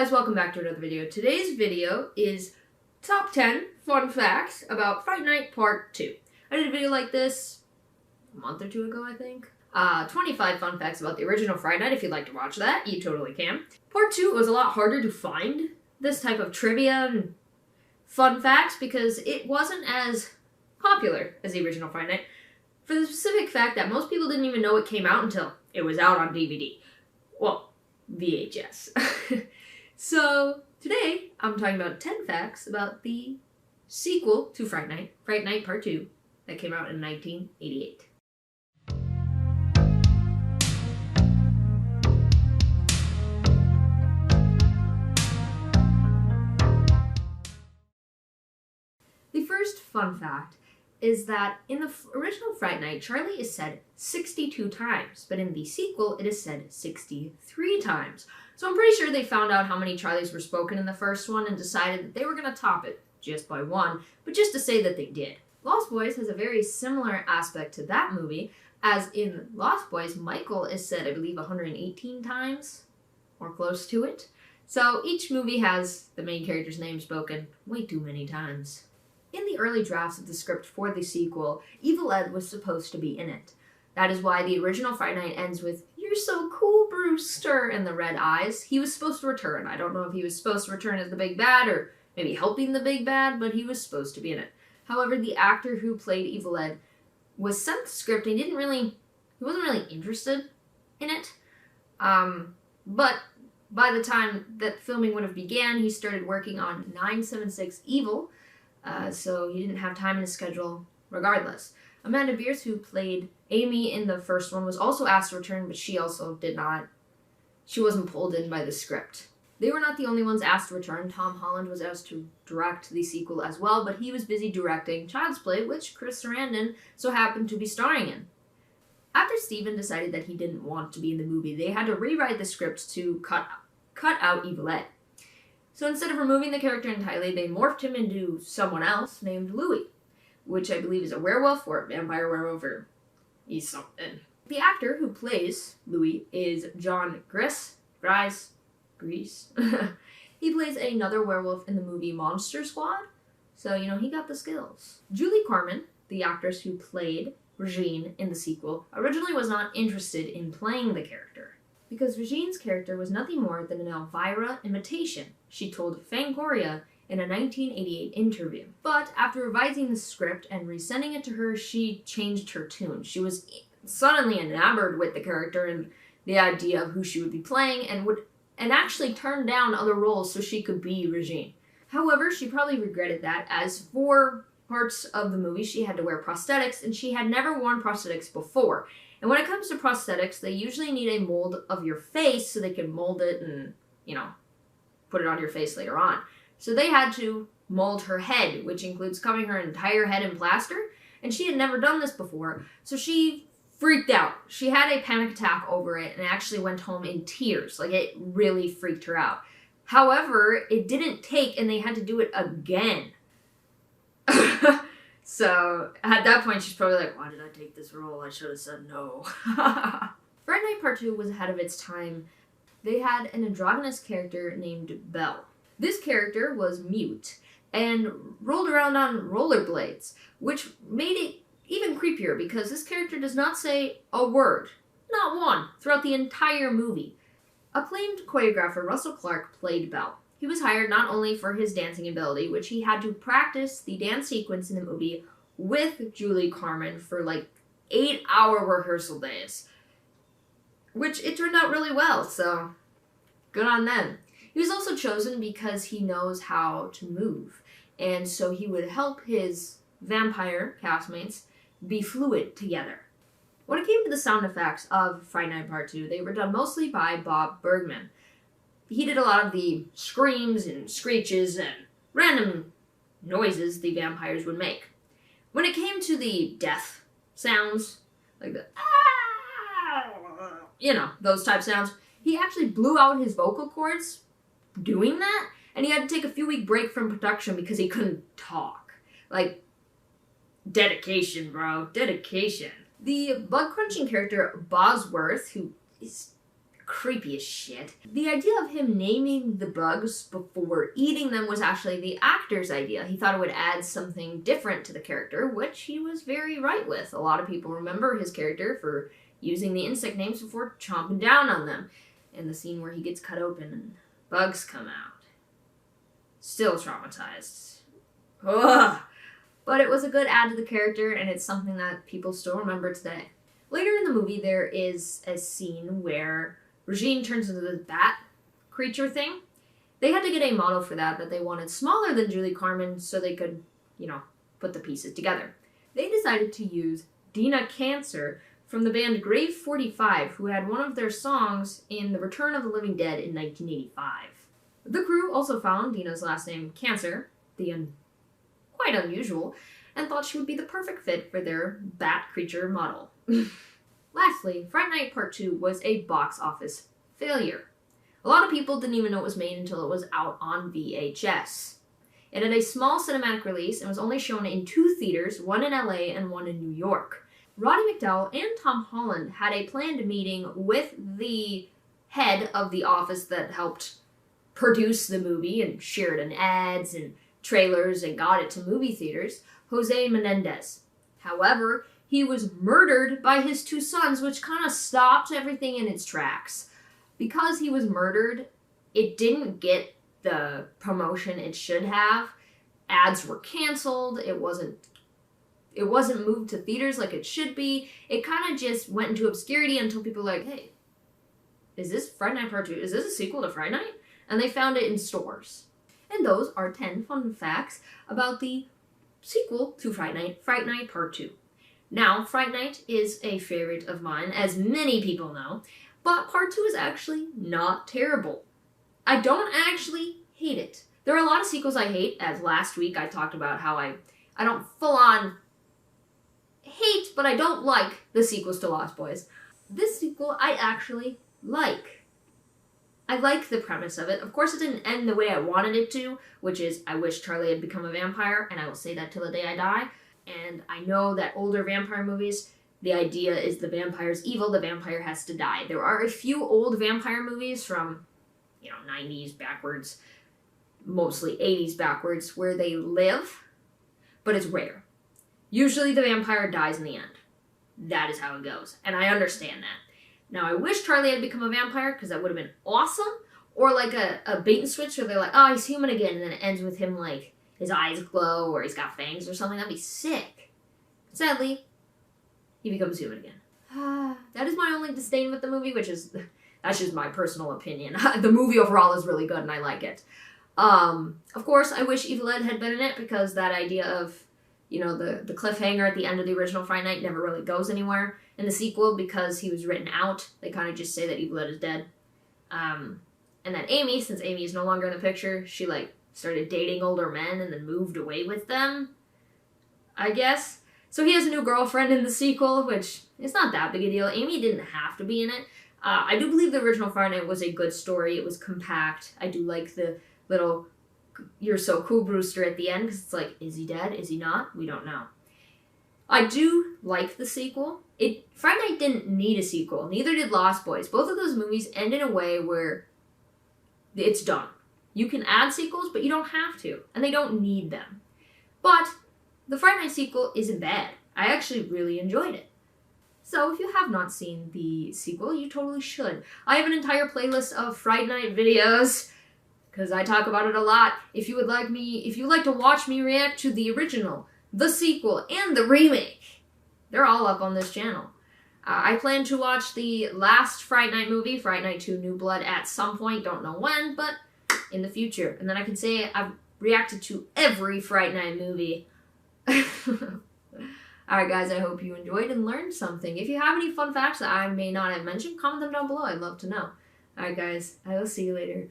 guys, welcome back to another video. Today's video is top 10 fun facts about Fright Night Part 2. I did a video like this a month or two ago, I think. 25 fun facts about the original Fright Night. If you'd like to watch that, you totally can. Part 2 was a lot harder to find this type of trivia and fun facts because it wasn't as popular as the original Fright Night, for the specific fact that most people didn't even know it came out until it was out on DVD. Well, VHS. So, today, I'm talking about 10 facts about the sequel to Fright Night Part 2, that came out in 1988. The first fun fact is that in the original Fright Night, Charlie is said 62 times, but in the sequel, it is said 63 times. So I'm pretty sure they found out how many Charlies were spoken in the first one and decided that they were going to top it just by one, but just to say that they did. Lost Boys has a very similar aspect to that movie, as in Lost Boys, Michael is said, I believe, 118 times, or close to it. So each movie has the main character's name spoken way too many times. In the early drafts of the script for the sequel, Evil Ed was supposed to be in it. That is why the original Fright Night ends with, "You're so cool, Brewster," and the red eyes. He was supposed to return. I don't know if he was supposed to return as the big bad or maybe helping the big bad, but he was supposed to be in it. However, the actor who played Evil Ed was sent the script and he wasn't really interested in it. But by the time that filming would have began, he started working on 976 Evil, so he didn't have time in his schedule regardless. Amanda Beers, who played Amy in the first one, was also asked to return, but she also did not. She wasn't pulled in by the script. They were not the only ones asked to return. Tom Holland was asked to direct the sequel as well, but he was busy directing Child's Play, which Chris Sarandon so happened to be starring in. After Steven decided that he didn't want to be in the movie, they had to rewrite the script to cut out Evil Ed. So instead of removing the character entirely, they morphed him into someone else named Louis, which I believe is a werewolf or a vampire werewolf, or he's something. The actor who plays Louis is John Gries. He plays another werewolf in the movie Monster Squad, so, he got the skills. Julie Carmen, the actress who played Regine in the sequel, originally was not interested in playing the character, because Regine's character was nothing more than an Elvira imitation, she told Fangoria in a 1988 interview. But after revising the script and resending it to her, she changed her tune. She was suddenly enamored with the character and the idea of who she would be playing, and actually turned down other roles so she could be Regine. However, she probably regretted that, as for parts of the movie she had to wear prosthetics, and she had never worn prosthetics before. And when it comes to prosthetics, they usually need a mold of your face so they can mold it and, put it on your face later on. So they had to mold her head, which includes covering her entire head in plaster, and she had never done this before, so she freaked out. She had a panic attack over it and actually went home in tears. Like, it really freaked her out. However, it didn't take, and they had to do it again. So, at that point, she's probably like, why did I take this role? I should have said no. Fright Night Part 2 was ahead of its time. They had an androgynous character named Belle. This character was mute and rolled around on rollerblades, which made it even creepier because this character does not say a word, not one, throughout the entire movie. Acclaimed choreographer Russell Clark played Belle. He was hired not only for his dancing ability, which he had to practice the dance sequence in the movie with Julie Carmen for 8-hour rehearsal days, which it turned out really well, so good on them. He was also chosen because he knows how to move, and so he would help his vampire castmates be fluid together. When it came to the sound effects of Fright Night Part 2, they were done mostly by Bob Bergman. He did a lot of the screams and screeches and random noises the vampires would make. When it came to the death sounds, like the those type sounds, he actually blew out his vocal cords doing that, and he had to take a few-week break from production because he couldn't talk. Dedication, bro. Dedication. The bug-crunching character Bosworth, who is creepy as shit. The idea of him naming the bugs before eating them was actually the actor's idea. He thought it would add something different to the character, which he was very right with. A lot of people remember his character for using the insect names before chomping down on them. In the scene where he gets cut open and bugs come out. Still traumatized. Ugh. But it was a good add to the character, and it's something that people still remember today. Later in the movie, there is a scene where Regine turns into the bat creature thing. They had to get a model for that they wanted smaller than Julie Carmen so they could, put the pieces together. They decided to use Dina Cancer from the band Grave 45, who had one of their songs in The Return of the Living Dead in 1985. The crew also found Dina's last name Cancer, quite unusual, and thought she would be the perfect fit for their bat creature model. Lastly, Fright Night Part 2 was a box office failure. A lot of people didn't even know it was made until it was out on VHS. It had a small cinematic release and was only shown in 2 theaters, one in LA and one in New York. Roddy McDowall and Tom Holland had a planned meeting with the head of the office that helped produce the movie and shared in ads and trailers and got it to movie theaters, Jose Menendez. However, he was murdered by his 2 sons, which kind of stopped everything in its tracks. Because he was murdered, it didn't get the promotion it should have. Ads were canceled. It wasn't moved to theaters like it should be. It kind of just went into obscurity until people were like, hey, is this Fright Night Part 2? Is this a sequel to Fright Night? And they found it in stores. And those are 10 fun facts about the sequel to Fright Night Part 2. Now, Fright Night is a favorite of mine, as many people know, but Part 2 is actually not terrible. I don't actually hate it. There are a lot of sequels I hate, as last week I talked about how I don't full-on hate, but I don't like the sequels to Lost Boys. This sequel I actually like. I like the premise of it. Of course, it didn't end the way I wanted it to, which is I wish Charlie had become a vampire, and I will say that till the day I die. And I know that older vampire movies, the idea is the vampire's evil, the vampire has to die. There are a few old vampire movies from, 90s backwards, mostly 80s backwards, where they live, but it's rare. Usually the vampire dies in the end. That is how it goes, and I understand that. Now, I wish Charlie had become a vampire, because that would have been awesome, or like a bait and switch where they're like, oh, he's human again, and then it ends with him like, his eyes glow, or he's got fangs or something. That'd be sick. Sadly, he becomes human again. That is my only disdain with the movie, that's just my personal opinion. The movie overall is really good, and I like it. Of course, I wish Evil Ed had been in it, because that idea of, the cliffhanger at the end of the original Fright Night never really goes anywhere. In the sequel, because he was written out, they kind of just say that Evil Ed is dead. And then Amy, since Amy is no longer in the picture, she, started dating older men and then moved away with them, I guess. So he has a new girlfriend in the sequel, which is not that big a deal. Amy didn't have to be in it. I do believe the original Fright Night was a good story. It was compact. I do like the little, you're so cool, Brewster, at the end, because it's like, is he dead? Is he not? We don't know. I do like the sequel. Fright Night didn't need a sequel. Neither did Lost Boys. Both of those movies end in a way where it's done. You can add sequels, but you don't have to. And they don't need them. But the Fright Night sequel isn't bad. I actually really enjoyed it. So if you have not seen the sequel, you totally should. I have an entire playlist of Fright Night videos, because I talk about it a lot. If you'd like to watch me react to the original, the sequel, and the remake, they're all up on this channel. I plan to watch the last Fright Night movie, Fright Night 2 New Blood, at some point. Don't know when, but in the future. And then I can say I've reacted to every Fright Night movie. Alright guys, I hope you enjoyed and learned something. If you have any fun facts that I may not have mentioned, comment them down below. I'd love to know. Alright guys, I will see you later.